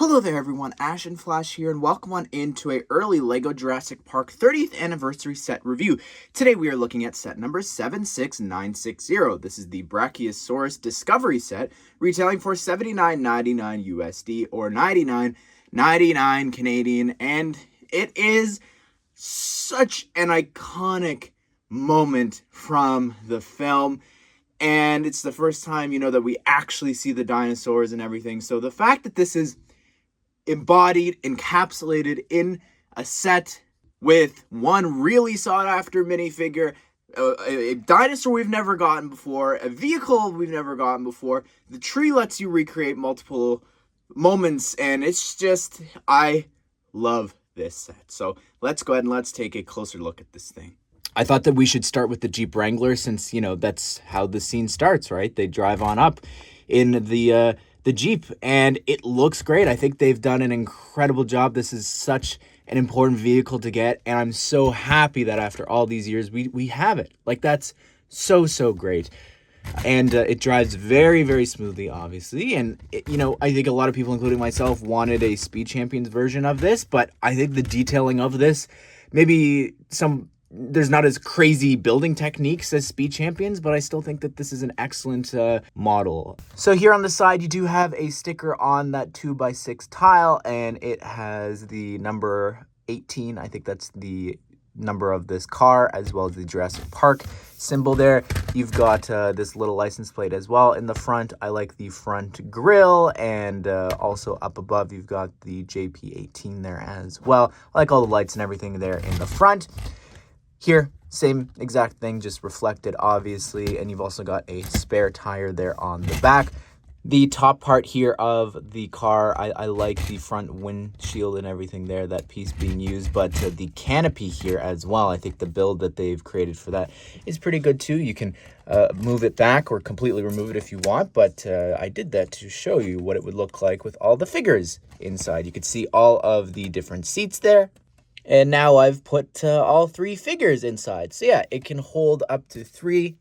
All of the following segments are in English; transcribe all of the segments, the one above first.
Hello there everyone, Ashnflash here, and welcome on into a early LEGO Jurassic Park 30th anniversary set review. Today we are looking at set number 76960. This is the Brachiosaurus Discovery set, retailing for $79.99 USD or $99.99 Canadian, and it is such an iconic moment from the film. And it's the first time, that we actually see the dinosaurs and everything. So the fact that this is embodied, encapsulated in a set with one really sought-after minifigure, a dinosaur we've never gotten before, a vehicle we've never gotten before. The tree lets you recreate multiple moments, and it's just, I love this set. So let's go ahead and let's take a closer look at this thing. I thought that we should start with the Jeep Wrangler since, that's how the scene starts, right? They drive on up in the Jeep, and it looks great. I think they've done an incredible job. This is such an important vehicle to get, and I'm so happy that after all these years, we have it. Like, that's so great. And it drives very, very smoothly, obviously. And, I think a lot of people, including myself, wanted a Speed Champions version of this, but I think the detailing of this, maybe there's not as crazy building techniques as Speed Champions, but I still think that this is an excellent model. So here on the side, you do have a sticker on that 2x6 tile, and it has the number 18. I think that's the number of this car, as well as the Jurassic Park symbol there. You've got this little license plate as well in the front. I like the front grille, and also up above, you've got the JP18 there as well. I like all the lights and everything there in the front. Here, same exact thing, just reflected, obviously, and you've also got a spare tire there on the back. The top part here of the car, I like the front windshield and everything there, that piece being used, but the canopy here as well, I think the build that they've created for that is pretty good too. You can move it back or completely remove it if you want, but I did that to show you what it would look like with all the figures inside. You could see all of the different seats there. And now I've put all 3 figures inside. So yeah, it can hold up to 3.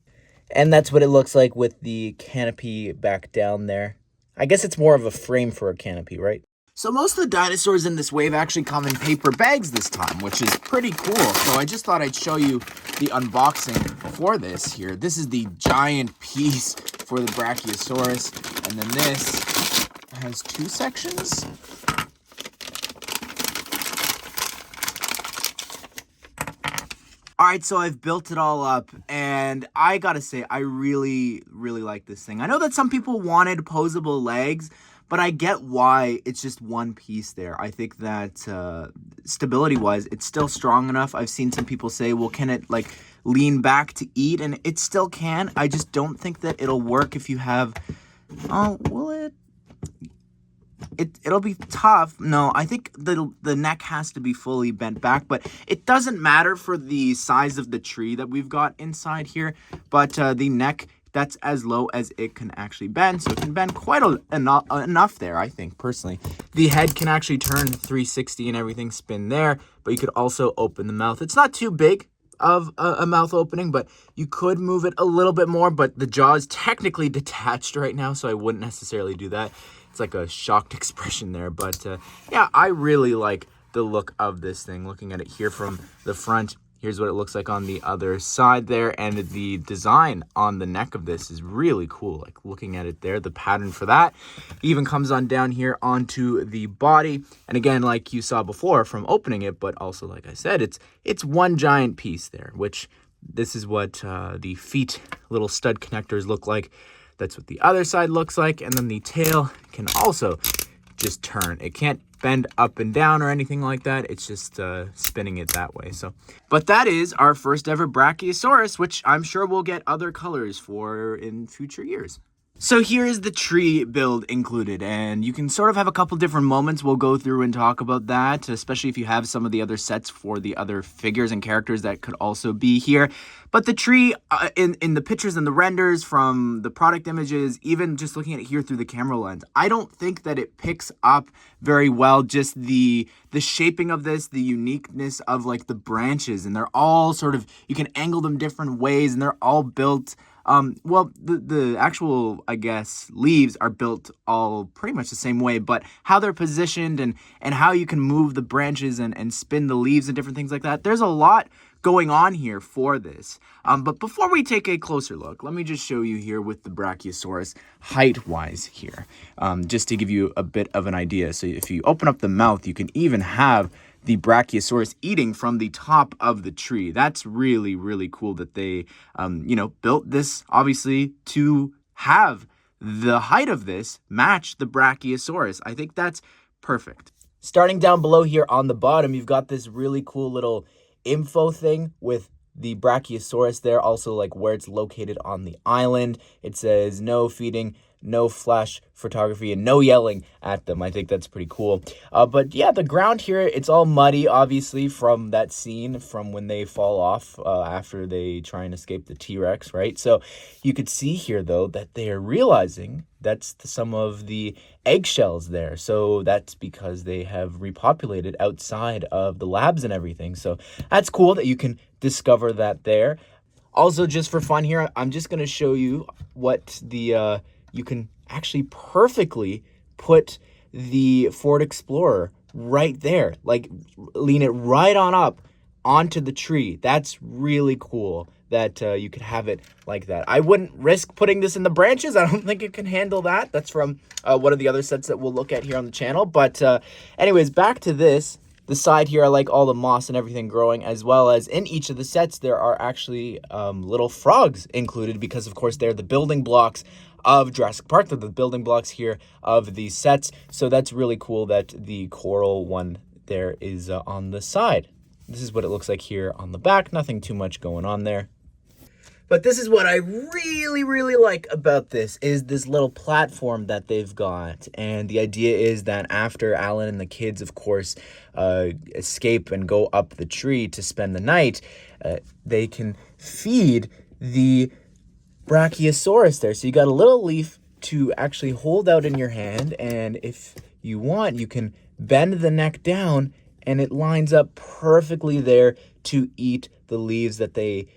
And that's what it looks like with the canopy back down there. I guess it's more of a frame for a canopy, right? So most of the dinosaurs in this wave actually come in paper bags this time, which is pretty cool. So I just thought I'd show you the unboxing for this here. This is the giant piece for the Brachiosaurus. And then this has 2 sections. All right, so I've built it all up, and I gotta say, I really like this thing. I know that some people wanted posable legs, but I get why it's just one piece there. I think that stability-wise, it's still strong enough. I've seen some people say, well, can it, lean back to eat? And it still can. I just don't think that it'll work if you have... Oh, will it? It'll be tough. No, I think the neck has to be fully bent back, but it doesn't matter for the size of the tree that we've got inside here. But the neck, that's as low as it can actually bend, so it can bend quite enough there, I think, personally. The head can actually turn 360 and everything, spin there, but you could also open the mouth. It's not too big of a mouth opening, but you could move it a little bit more, but the jaw is technically detached right now, so I wouldn't necessarily do that. It's like a shocked expression there, but yeah, I really like the look of this thing. Looking at it here from the front, here's what it looks like on the other side there, and the design on the neck of this is really cool. Like, looking at it there, the pattern for that even comes on down here onto the body. And again, like you saw before from opening it, but also, like I said, it's one giant piece there, which this is what the feet little stud connectors look like. That's what the other side looks like, and then the tail can also just turn. It can't bend up and down or anything like that. It's just spinning it that way. But that is our first ever Brachiosaurus, which I'm sure we'll get other colors for in future years. So here is the tree build included, and you can sort of have a couple different moments. We'll go through and talk about that, especially if you have some of the other sets for the other figures and characters that could also be here. But the tree, in the pictures and the renders from the product images, even just looking at it here through the camera lens, I don't think that it picks up very well just the shaping of this, the uniqueness of the branches, and they're all sort of, you can angle them different ways, and they're all built Well, the actual, I guess, leaves are built all pretty much the same way, but how they're positioned and how you can move the branches and spin the leaves and different things like that. There's a lot going on here for this. But before we take a closer look, let me just show you here with the Brachiosaurus height-wise here, just to give you a bit of an idea. So if you open up the mouth, you can even have the Brachiosaurus eating from the top of the tree. That's really, really cool that they, built this, obviously, to have the height of this match the Brachiosaurus. I think that's perfect. Starting down below here on the bottom, you've got this really cool little info thing with the Brachiosaurus there, also like where it's located on the island. It says no feeding, no flash photography, and no yelling at them. I think that's pretty cool. But yeah, the ground here, it's all muddy, obviously, from that scene from when they fall off after they try and escape the T-Rex, right? So you could see here, though, that they are realizing that's some of the eggshells there. So that's because they have repopulated outside of the labs and everything. So that's cool that you can discover that there. Also, just for fun here, I'm just going to show you what the... you can actually perfectly put the Ford Explorer right there. Like, lean it right on up onto the tree. That's really cool that you could have it like that. I wouldn't risk putting this in the branches. I don't think it can handle that. That's from one of the other sets that we'll look at here on the channel. But anyways, back to this. The side here, I like all the moss and everything growing, as well as in each of the sets, there are actually little frogs included because, of course, they're the building blocks of Jurassic Park. They're the building blocks here of these sets. So that's really cool that the coral one there is on the side. This is what it looks like here on the back. Nothing too much going on there. But this is what I really, really like about this, is this little platform that they've got. And the idea is that after Alan and the kids, of course, escape and go up the tree to spend the night, they can feed the Brachiosaurus there. So you got a little leaf to actually hold out in your hand. And if you want, you can bend the neck down and it lines up perfectly there to eat the leaves that they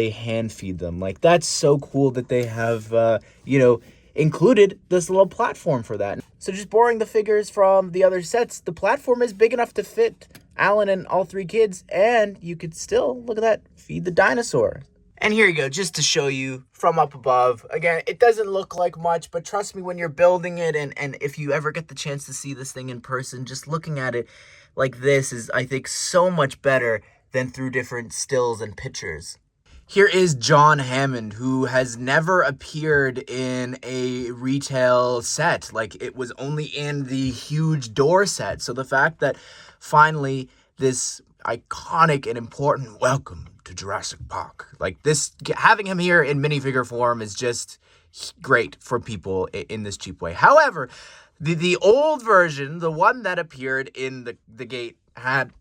hand feed them. Like, that's so cool that they have, included this little platform for that. So just borrowing the figures from the other sets, the platform is big enough to fit Alan and all three kids, and you could still, look at that, feed the dinosaur. And here you go, just to show you from up above. Again, it doesn't look like much, but trust me, when you're building it, and if you ever get the chance to see this thing in person, just looking at it like this is, I think, so much better than through different stills and pictures. Here is John Hammond, who has never appeared in a retail set. Like, it was only in the huge door set. So the fact that finally this iconic and important welcome to Jurassic Park, like this, having him here in minifigure form is just great for people in this cheap way. However, the old version, the one that appeared in the gate, had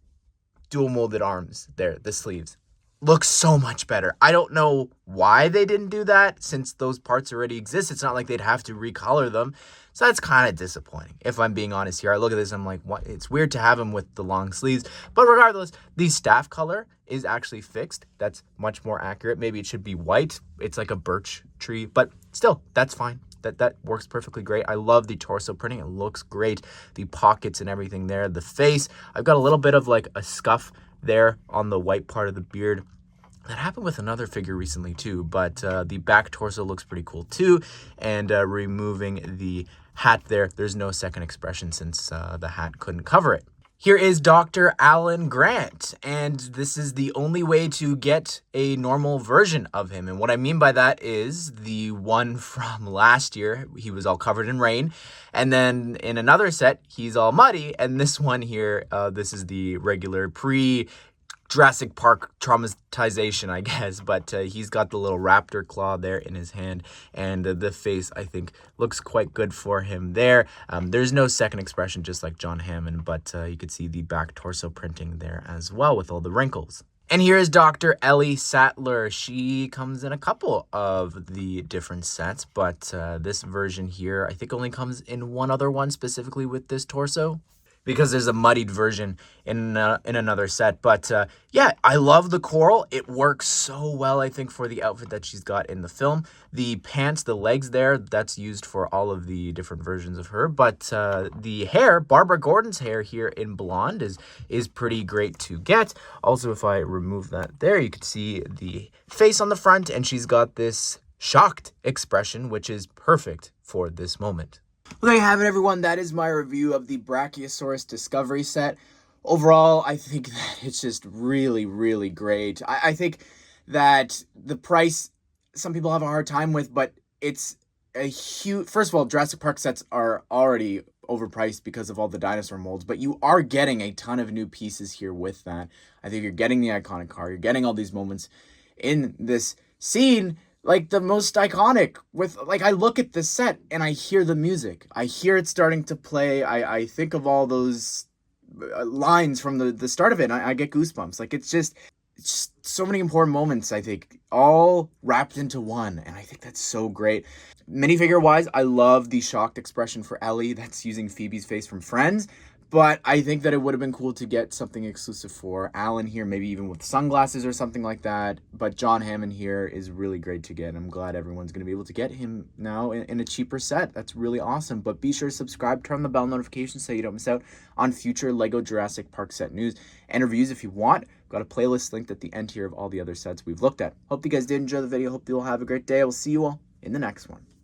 dual molded arms there, the sleeves. Looks so much better. I don't know why they didn't do that, since those parts already exist. It's not like they'd have to recolor them. So that's kind of disappointing, if I'm being honest here. I look at this, I'm like, what? It's weird to have them with the long sleeves. But regardless, the staff color is actually fixed. That's much more accurate. Maybe it should be white. It's like a birch tree. But still, that's fine. That works perfectly great. I love the torso printing. It looks great. The pockets and everything there. The face, I've got a little bit of like a scuff there on the white part of the beard. That happened with another figure recently too, but the back torso looks pretty cool too. And removing the hat there, there's no second expression since the hat couldn't cover it. Here is Dr. Alan Grant, and this is the only way to get a normal version of him. And what I mean by that is the one from last year, he was all covered in rain. And then in another set, he's all muddy. And this one here, this is the regular Jurassic Park traumatization, I guess, but he's got the little raptor claw there in his hand, and the face, I think, looks quite good for him there. There's no second expression, just like John Hammond, but you could see the back torso printing there as well with all the wrinkles. And here is Dr. Ellie Sattler. She comes in a couple of the different sets, but this version here, I think, only comes in one other one specifically with this torso. because there's a muddied version in another set. But yeah, I love the coral. It works so well, I think, for the outfit that she's got in the film. The pants, the legs there, that's used for all of the different versions of her. But the hair, Barbara Gordon's hair here in blonde is pretty great to get. Also, if I remove that there, you can see the face on the front, and she's got this shocked expression, which is perfect for this moment. Well, there you have it, everyone. That is my review of the Brachiosaurus Discovery set. Overall, I think that it's just really, really great. I think that the price, some people have a hard time with, but it's a huge... First of all, Jurassic Park sets are already overpriced because of all the dinosaur molds, but you are getting a ton of new pieces here with that. I think you're getting the iconic car. You're getting all these moments in this scene, like the most iconic. With, like, I look at this set and I hear the music. I hear it starting to play. I think of all those lines from the start of it, and I get goosebumps. Like, it's just so many important moments, I think, all wrapped into one, and I think that's so great. Minifigure wise, I love the shocked expression for Ellie that's using Phoebe's face from Friends, but I think that it would have been cool to get something exclusive for Alan here, maybe even with sunglasses or something like that. But John Hammond here is really great to get. I'm glad everyone's going to be able to get him now in a cheaper set. That's really awesome. But be sure to subscribe, turn on the bell notifications so you don't miss out on future LEGO Jurassic Park set news and reviews if you want. Got a playlist linked at the end here of all the other sets we've looked at. Hope you guys did enjoy the video. Hope you all have a great day. I will see you all in the next one.